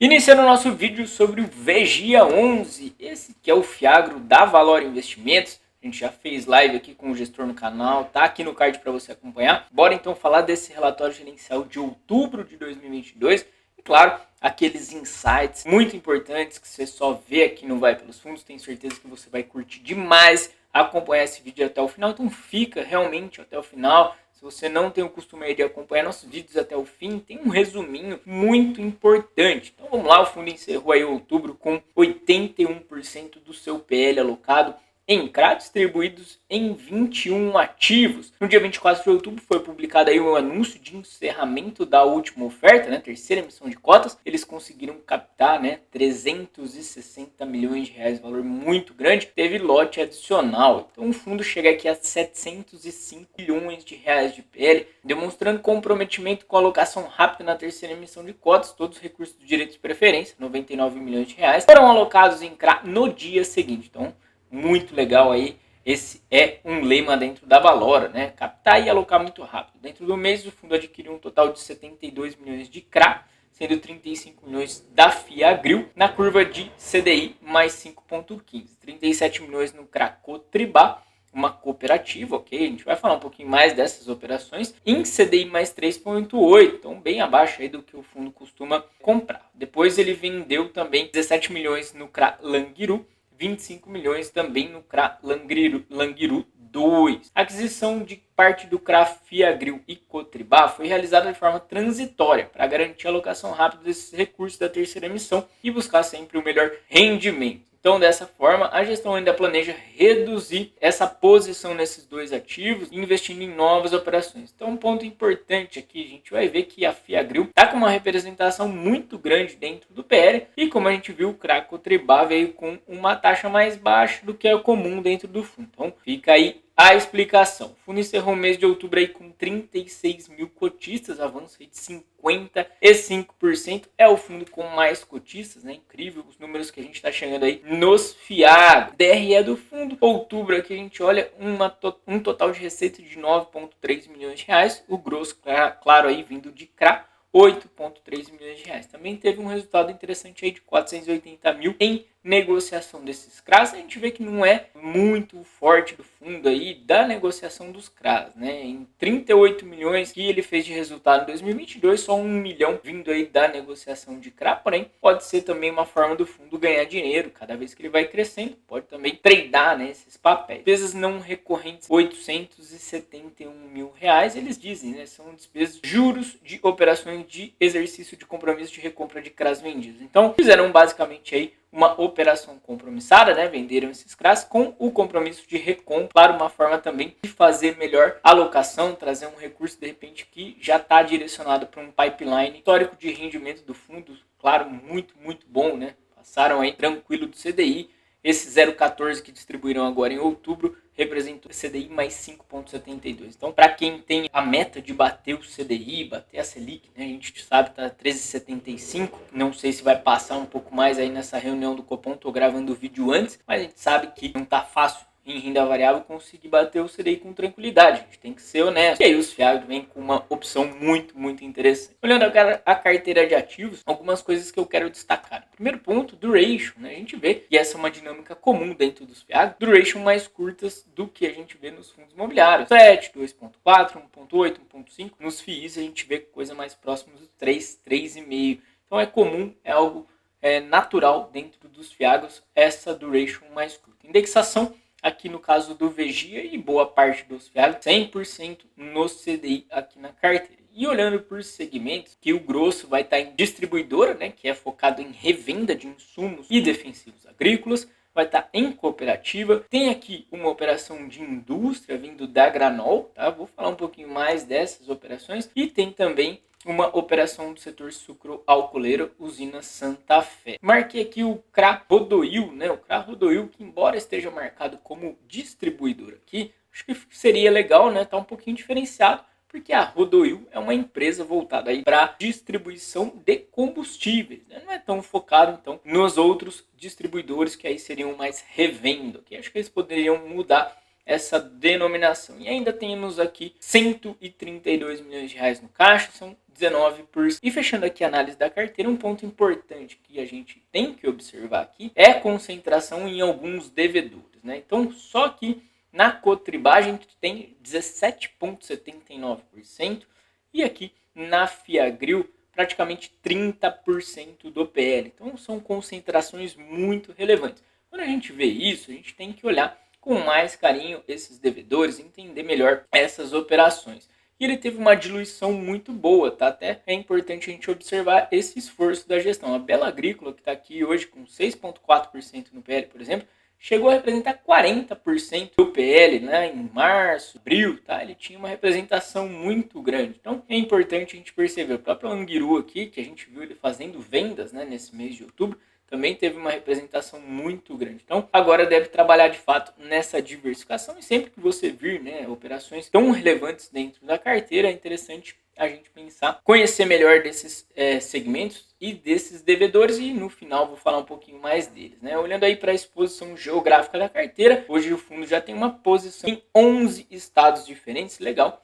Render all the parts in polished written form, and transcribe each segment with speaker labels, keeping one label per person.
Speaker 1: Iniciando o nosso vídeo sobre o Vigia 11, esse que é o Fiagro da Valor Investimentos. A gente já fez live aqui com o gestor no canal, tá aqui no card para você acompanhar. Bora então falar desse relatório gerencial de outubro de 2022 e claro, aqueles insights muito importantes que você só vê aqui no Vai Pelos Fundos. Tenho certeza que você vai curtir demais acompanhar esse vídeo até o final, então fica realmente até o final. Se você não tem o costume de acompanhar nossos vídeos até o fim, tem um resuminho muito importante. Então vamos lá, o fundo encerrou aí outubro com 81% do seu PL alocado em CRA distribuídos em 21 ativos. No dia 24 de outubro foi publicado aí o anúncio de encerramento da última oferta, terceira emissão de cotas. Eles conseguiram captar 360 milhões de reais, valor muito grande. Teve lote adicional. Então o fundo chega aqui a 705 milhões de reais de PL, demonstrando comprometimento com a alocação rápida na terceira emissão de cotas. Todos os recursos do direito de preferência, 99 milhões de reais, foram alocados em CRA no dia seguinte. Então muito legal aí, esse é um lema dentro da Valora, captar e alocar muito rápido. Dentro do mês o fundo adquiriu um total de 72 milhões de CRA, sendo 35 milhões da Fiagro na curva de CDI mais 5,15, 37 milhões no CRA Cotribá, uma cooperativa, ok? A gente vai falar um pouquinho mais dessas operações em CDI mais 3,8, então bem abaixo aí do que o fundo costuma comprar. Depois ele vendeu também 17 milhões no CRA Langiru, 25 milhões também no CRA Langiru 2. A aquisição de parte do CRA Fiagro e Cotribá foi realizada de forma transitória para garantir a alocação rápida desses recursos da terceira emissão e buscar sempre o melhor rendimento. Então, dessa forma, a gestão ainda planeja reduzir essa posição nesses dois ativos e investindo em novas operações. Então, um ponto importante aqui, a gente vai ver que a Fiagro está com uma representação muito grande dentro do PL e, como a gente viu, o CRA Cotribá veio com uma taxa mais baixa do que é comum dentro do fundo. Então, fica aí a explicação. O fundo encerrou o mês de outubro aí com 36 mil cotistas, avanço de 55%. É o fundo com mais cotistas, incrível os números que a gente está chegando aí nos FIAG. DRE do fundo, outubro aqui a gente olha um total de receita de 9,3 milhões de reais. O grosso, claro, aí vindo de CRA, 8,3 milhões de reais. Também teve um resultado interessante aí de 480 mil em negociação desses CRAs. A gente vê que não é muito forte do fundo aí da negociação dos CRAs, Em 38 milhões que ele fez de resultado em 2022, só 1 milhão vindo aí da negociação de CRA, porém pode ser também uma forma do fundo ganhar dinheiro cada vez que ele vai crescendo, pode também tradar esses papéis. Despesas não recorrentes, 871 mil reais, eles dizem, são despesas juros de operações de exercício de compromisso de recompra de CRAs vendidos. Então fizeram basicamente aí uma operação compromissada, venderam esses CRAs com o compromisso de recompra, claro, uma forma também de fazer melhor alocação, trazer um recurso de repente que já está direcionado para um pipeline histórico de rendimento do fundo, claro, muito bom, passaram aí tranquilo do CDI. Esse 0,14 que distribuíram agora em outubro representou CDI mais 5,72. Então, para quem tem a meta de bater o CDI, bater a Selic, a gente sabe que está 13,75. Não sei se vai passar um pouco mais aí nessa reunião do Copom. Estou gravando o vídeo antes, mas a gente sabe que não está fácil em renda variável conseguir bater o CDI com tranquilidade. A gente tem que ser honesto. E aí os FIAG vêm com uma opção muito interessante. Olhando a carteira de ativos, algumas coisas que eu quero destacar. Primeiro ponto, duration. A gente vê, e essa é uma dinâmica comum dentro dos FIAG, duration mais curtas do que a gente vê nos fundos imobiliários. 7, 2.4, 1.8, 1.5. Nos FIIs a gente vê coisa mais próxima dos 3, 3,5. Então é comum, é algo natural dentro dos FIAGs, essa duration mais curta. Indexação, aqui no caso do Vigia e boa parte dos FIAG, 100% no CDI aqui na carteira. E olhando por segmentos, que o grosso vai estar em distribuidora, que é focado em revenda de insumos e defensivos agrícolas, vai estar em cooperativa. Tem aqui uma operação de indústria vindo da Granol, Vou falar um pouquinho mais dessas operações. E tem também uma operação do setor sucro-alcooleiro, usina Santa Fé. Marquei aqui o CRA Rodoil, o CRA Rodoil, que embora esteja marcado como distribuidor aqui, acho que seria legal, tá um pouquinho diferenciado, porque a Rodoil é uma empresa voltada aí para distribuição de combustíveis, Não é tão focado, então, nos outros distribuidores que aí seriam mais revenda, que acho que eles poderiam mudar essa denominação. E ainda temos aqui 132 milhões de reais no caixa, são 19%. E fechando aqui a análise da carteira, um ponto importante que a gente tem que observar aqui é a concentração em alguns devedores, né? Então, só que na Cotribá a gente tem 17,79% e aqui na Fiagro praticamente 30% do PL. Então, são concentrações muito relevantes. Quando a gente vê isso, a gente tem que olhar com mais carinho esses devedores, entender melhor essas operações. E ele teve uma diluição muito boa, tá? Até é importante a gente observar esse esforço da gestão. A Bela Agrícola, que está aqui hoje com 6,4% no PL, por exemplo, chegou a representar 40% do PL, né? Em março, abril, tá? Ele tinha uma representação muito grande. Então é importante a gente perceber. O próprio Anguiru aqui, que a gente viu ele fazendo vendas, né, nesse mês de outubro, também teve uma representação muito grande. Então, agora deve trabalhar de fato nessa diversificação e sempre que você vir, né, operações tão relevantes dentro da carteira, é interessante a gente pensar, conhecer melhor desses segmentos e desses devedores e no final vou falar um pouquinho mais deles, né? Olhando aí para a exposição geográfica da carteira, hoje o fundo já tem uma posição em 11 estados diferentes, legal.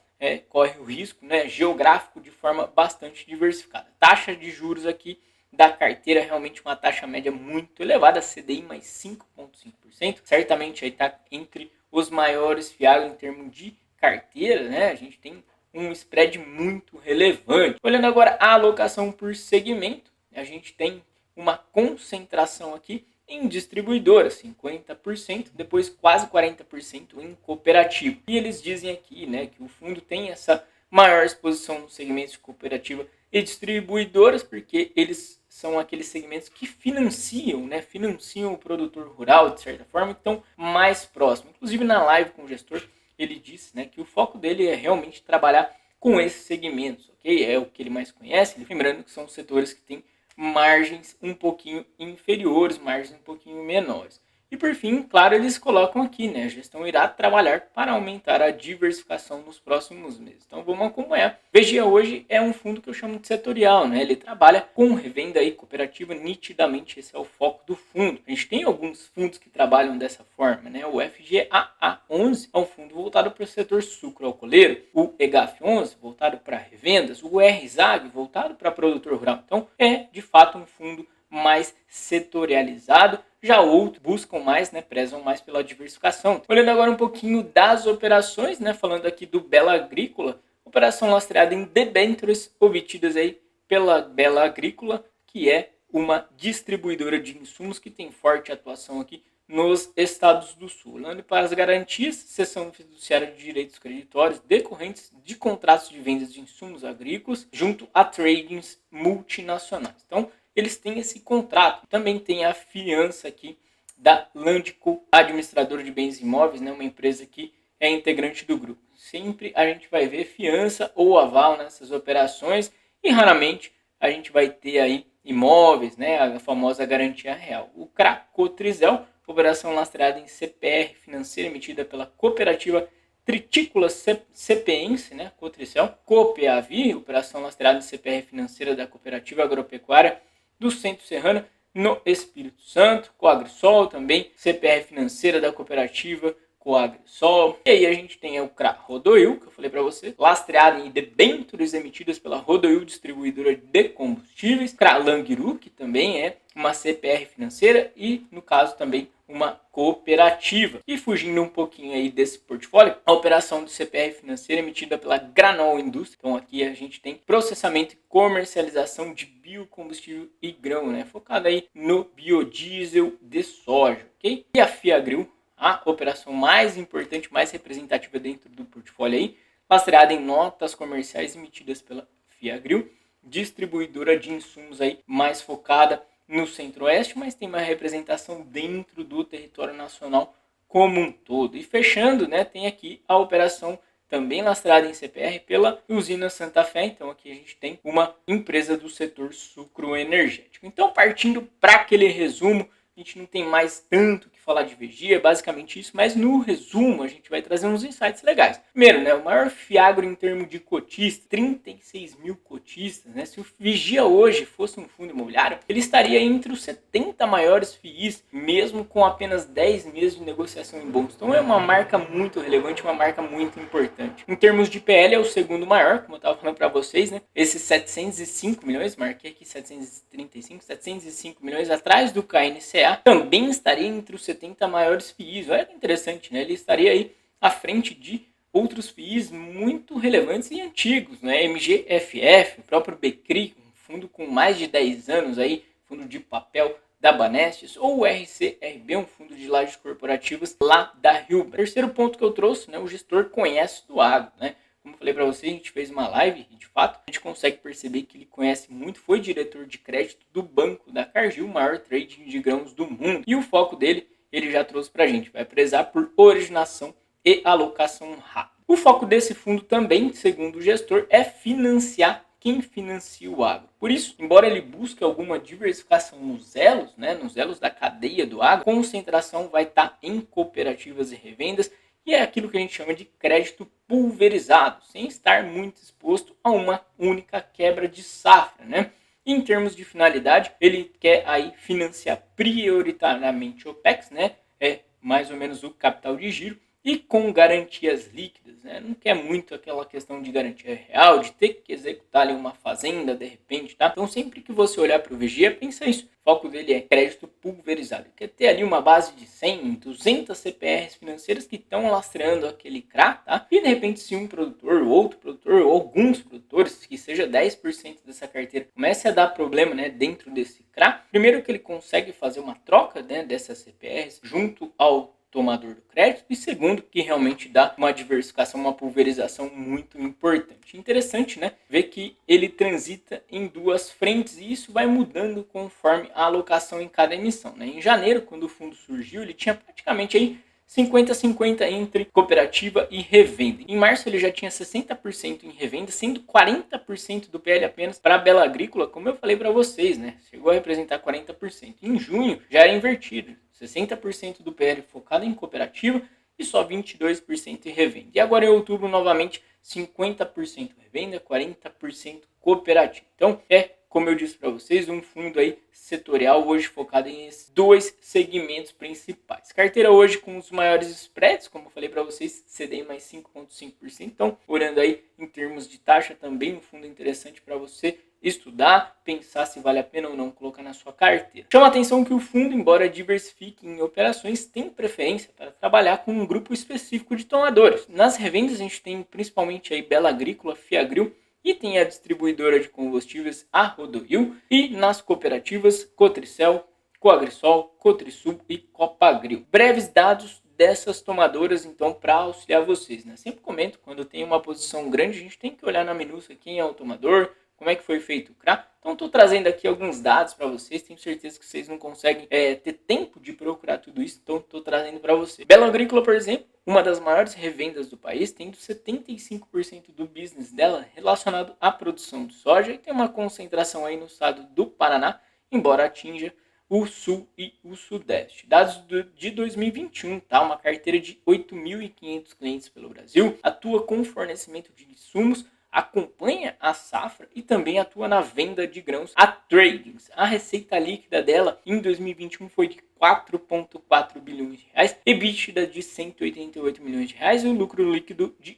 Speaker 1: Corre o risco, né, geográfico de forma bastante diversificada. Taxa de juros aqui da carteira, realmente uma taxa média muito elevada, CDI mais 5,5%, certamente aí está entre os maiores fiagros em termos de carteira, né? A gente tem um spread muito relevante. Olhando agora a alocação por segmento, a gente tem uma concentração aqui em distribuidora, 50%, depois quase 40% em cooperativa. E eles dizem aqui, né, que o fundo tem essa maior exposição nos segmentos de cooperativa e distribuidoras, porque eles são aqueles segmentos que financiam, né, financiam o produtor rural, de certa forma, que estão mais próximo. Inclusive na live com o gestor, ele disse, né, que o foco dele é realmente trabalhar com esses segmentos, ok? É o que ele mais conhece, lembrando que são setores que têm margens um pouquinho inferiores, margens um pouquinho menores. E por fim, claro, eles colocam aqui, né? A gestão irá trabalhar para aumentar a diversificação nos próximos meses. Então vamos acompanhar. Vigia hoje é um fundo que eu chamo de setorial, né? Ele trabalha com revenda e cooperativa, nitidamente esse é o foco do fundo. A gente tem alguns fundos que trabalham dessa forma, né? O FGAA11 é um fundo voltado para o setor sucroalcooleiro, o EGAF11 voltado para revendas, o RZAG voltado para produtor rural. Então é de fato um fundo mais setorializado, já outros buscam mais, né, prezam mais pela diversificação. Olhando agora um pouquinho das operações, né, falando aqui do Bela Agrícola, operação lastreada em debêntures obtidas aí pela Bela Agrícola, que é uma distribuidora de insumos que tem forte atuação aqui nos estados do sul. Olhando para as garantias, cessão fiduciária de direitos creditórios decorrentes de contratos de vendas de insumos agrícolas junto a tradings multinacionais. Então, eles têm esse contrato. Também tem a fiança aqui da Landco, administradora de bens imóveis, né, uma empresa que é integrante do grupo. Sempre a gente vai ver fiança ou aval nessas operações e raramente a gente vai ter aí imóveis, né, a famosa garantia real. O Cracotrizel, operação lastreada em CPR financeira emitida pela cooperativa Tritícola CPense, né, Cotricel. Copeavi, operação lastreada em CPR financeira da cooperativa agropecuária do Centro Serrano, no Espírito Santo. Coagrisol também, CPR financeira da cooperativa Coagrisol. E aí a gente tem o CRA Rodoil, que eu falei para você, lastreado em debêntures emitidas pela Rodoil Distribuidora de Combustíveis. CRA Langiru, que também é uma CPR financeira e, no caso, também uma cooperativa. E fugindo um pouquinho aí desse portfólio, a operação de CPR financeira emitida pela Granol Indústria. Então aqui a gente tem processamento e comercialização de biocombustível e grão, né? Focado aí no biodiesel de soja, ok? E a Fiagro, a operação mais importante, mais representativa dentro do portfólio aí, lastreada em notas comerciais emitidas pela Fiagro, distribuidora de insumos aí mais focada no Centro-Oeste, mas tem uma representação dentro do território nacional como um todo. E fechando, né, tem aqui a operação também lastreada em CPR pela usina Santa Fé. Então aqui a gente tem uma empresa do setor sucroenergético. Então partindo para aquele resumo a gente não tem mais tanto o que falar de Vigia, é basicamente isso, mas no resumo a gente vai trazer uns insights legais. Primeiro, né, o maior Fiagro em termos de cotista, 36 mil cotistas, né? Se o Vigia hoje fosse um fundo imobiliário, ele estaria entre os 70 maiores FIIs, mesmo com apenas 10 meses de negociação em bolsa. Então é uma marca muito relevante, uma marca muito importante. Em termos de PL, é o segundo maior, como eu estava falando para vocês, né? Esses 705 milhões, marquei aqui 705 milhões atrás do KNCA, também estaria entre os 70 maiores FIIs. Olha que interessante, né? Ele estaria aí à frente de outros FIIs muito relevantes e antigos, né? MGFF, o próprio Becri, um fundo com mais de 10 anos aí, fundo de papel da Banestes, ou o RCRB, um fundo de lajes corporativas lá da Hilbert. Terceiro ponto que eu trouxe, né? O gestor conhece do agro, né? Como eu falei para vocês, a gente fez uma live e de fato a gente consegue perceber que ele conhece muito, foi diretor de crédito do banco da Cargill, o maior trading de grãos do mundo. E o foco dele, ele já trouxe para a gente, vai prezar por originação e alocação rápida. O foco desse fundo também, segundo o gestor, é financiar quem financia o agro. Por isso, embora ele busque alguma diversificação nos elos, né, nos elos da cadeia do agro, a concentração vai estar em cooperativas e revendas, e é aquilo que a gente chama de crédito pulverizado, sem estar muito exposto a uma única quebra de safra, né? Em termos de finalidade, ele quer aí financiar prioritariamente OPEX, né? É mais ou menos o capital de giro, e com garantias líquidas, né? Não quer muito aquela questão de garantia real, de ter que executar ali uma fazenda de repente, tá? Então sempre que você olhar para o Vigia, pensa isso. O foco dele é crédito pulverizado. Quer ter ali uma base de 100, 200 CPRs financeiras que estão lastreando aquele CRA, tá? E de repente se um produtor, outro produtor, ou alguns produtores, que seja 10% dessa carteira, comece a dar problema, né, dentro desse CRA, primeiro que ele consegue fazer uma troca, né, dessas CPRs junto ao tomador do crédito, e segundo, que realmente dá uma diversificação, uma pulverização muito importante. Interessante, né? Ver que ele transita em duas frentes e isso vai mudando conforme a alocação em cada emissão, né? Em janeiro, quando o fundo surgiu, ele tinha praticamente aí 50-50 entre cooperativa e revenda. Em março ele já tinha 60% em revenda, sendo 40% do PL apenas para a Bela Agrícola, como eu falei para vocês, né? Chegou a representar 40%. Em junho já era invertido, 60% do PL focado em cooperativa e só 22% em revenda. E agora em outubro novamente 50% revenda, 40% cooperativa. Então como eu disse para vocês, um fundo aí setorial hoje focado em esses dois segmentos principais. Carteira hoje com os maiores spreads, como eu falei para vocês, CDI mais 5,5%. Então, olhando aí em termos de taxa, também um fundo interessante para você estudar, pensar se vale a pena ou não colocar na sua carteira. Chama a atenção que o fundo, embora diversifique em operações, tem preferência para trabalhar com um grupo específico de tomadores. Nas revendas a gente tem principalmente aí Bela Agrícola, Fiagro, e tem a distribuidora de combustíveis, a Rodoil, e nas cooperativas Cotricel, Coagrisol, Cotrisul e Copagril. Breves dados dessas tomadoras, então, para auxiliar vocês, né? Sempre comento, quando tem uma posição grande, a gente tem que olhar na minúcia quem é o tomador, como é que foi feito o CRA. Então, estou trazendo aqui alguns dados para vocês. Tenho certeza que vocês não conseguem ter tempo de procurar tudo isso, então estou trazendo para vocês. Bela Agrícola, por exemplo, uma das maiores revendas do país, tendo 75% do business dela relacionado à produção de soja e tem uma concentração aí no estado do Paraná, embora atinja o Sul e o Sudeste. Dados de 2021, tá? Uma carteira de 8.500 clientes pelo Brasil, atua com fornecimento de insumos, acompanha a safra e também atua na venda de grãos a tradings. A receita líquida dela em 2021 foi de 4,4 bilhões de reais, EBITDA de 188 milhões de reais e o lucro líquido de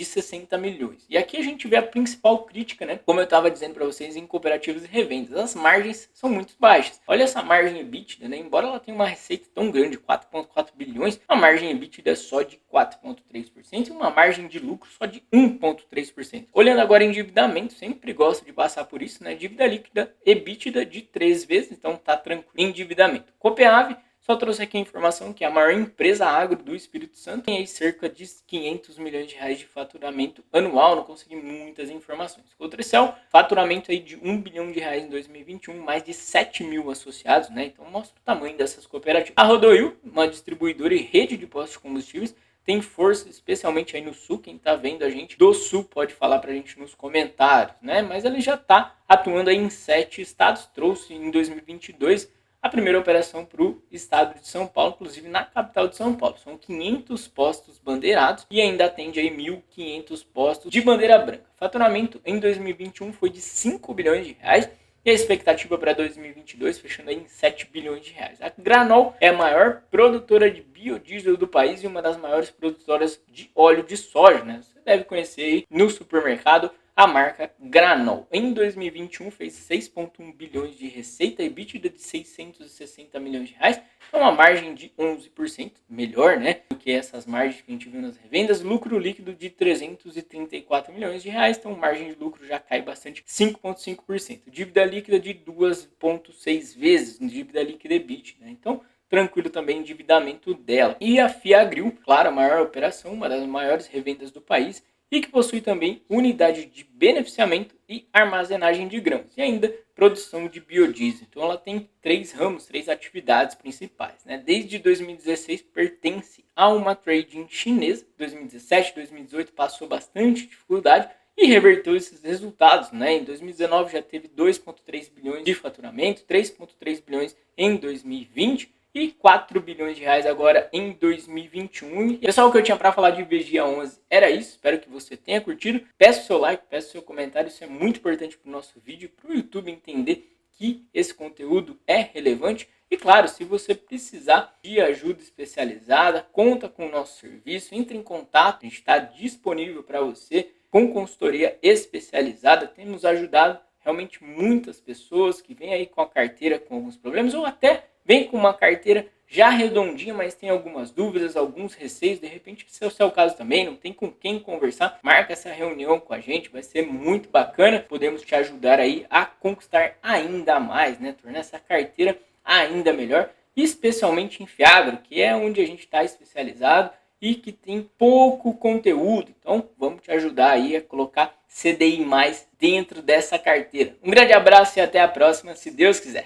Speaker 1: 60 milhões. E aqui a gente vê a principal crítica, né? Como eu estava dizendo para vocês, em cooperativas e revendas, as margens são muito baixas. Olha essa margem EBITDA, né? Embora ela tenha uma receita tão grande, 4,4 bilhões, a margem EBITDA é só de 4,3% e uma margem de lucro só de 1,3%. Olhando agora em endividamento, sempre gosto de passar por isso, né? Dívida líquida EBITDA de 3 vezes, então tá tranquilo. Endividamento. Copeave, só trouxe aqui a informação que a maior empresa agro do Espírito Santo tem aí cerca de 500 milhões de reais de faturamento anual, não consegui muitas informações. Cotricel, faturamento aí de 1 bilhão de reais em 2021, mais de 7 mil associados, né? Então mostra o tamanho dessas cooperativas. A Rodoil, uma distribuidora e rede de postos de combustíveis, tem força, especialmente aí no Sul. Quem está vendo a gente do Sul pode falar para a gente nos comentários, né? Mas ele já está atuando aí em 7 estados, trouxe em 2022 a primeira operação para o estado de São Paulo, inclusive na capital de São Paulo. São 500 postos bandeirados e ainda atende aí 1.500 postos de bandeira branca. Faturamento em 2021 foi de 5 bilhões de reais. E a expectativa para 2022 fechando aí em 7 bilhões de reais. A Granol é a maior produtora de biodiesel do país e uma das maiores produtoras de óleo de soja, né? Você deve conhecer aí no supermercado a marca Granol. Em 2021 fez 6,1 bilhões de receita e EBITDA de 660 milhões de reais. É uma margem de 11%, melhor, né, do que essas margens que a gente viu nas revendas. Lucro líquido de 334 milhões de reais, então margem de lucro já cai bastante, 5,5%. Dívida líquida de 2,6 vezes, dívida líquida EBITDA, né? Então, tranquilo também o endividamento dela. E a Fiagro, claro, a maior operação, uma das maiores revendas do país, e que possui também unidade de beneficiamento e armazenagem de grãos. E ainda produção de biodiesel. Então ela tem 3 ramos, 3 atividades principais, né? Desde 2016 pertence a uma trading chinesa. 2017, 2018 passou bastante dificuldade e reverteu esses resultados, né? Em 2019 já teve 2,3 bilhões de faturamento, 3,3 bilhões em 2020 e 4 bilhões de reais agora em 2021. E pessoal, o que eu tinha para falar de Vigia 11 era isso. Espero que você tenha curtido. Peço seu like, peço seu comentário. Isso é muito importante para o nosso vídeo, para o YouTube entender que esse conteúdo é relevante. E claro, se você precisar de ajuda especializada, conta com o nosso serviço, entre em contato, a gente está disponível para você com consultoria especializada. Temos ajudado realmente muitas pessoas que vêm aí com a carteira com alguns problemas ou até vem com uma carteira já redondinha, mas tem algumas dúvidas, alguns receios. De repente, se é o seu caso também, não tem com quem conversar, marca essa reunião com a gente, vai ser muito bacana. Podemos te ajudar aí a conquistar ainda mais, né? Tornar essa carteira ainda melhor, especialmente em Fiagro, que é onde a gente está especializado e que tem pouco conteúdo. Então, vamos te ajudar aí a colocar CDI mais dentro dessa carteira. Um grande abraço e até a próxima, se Deus quiser.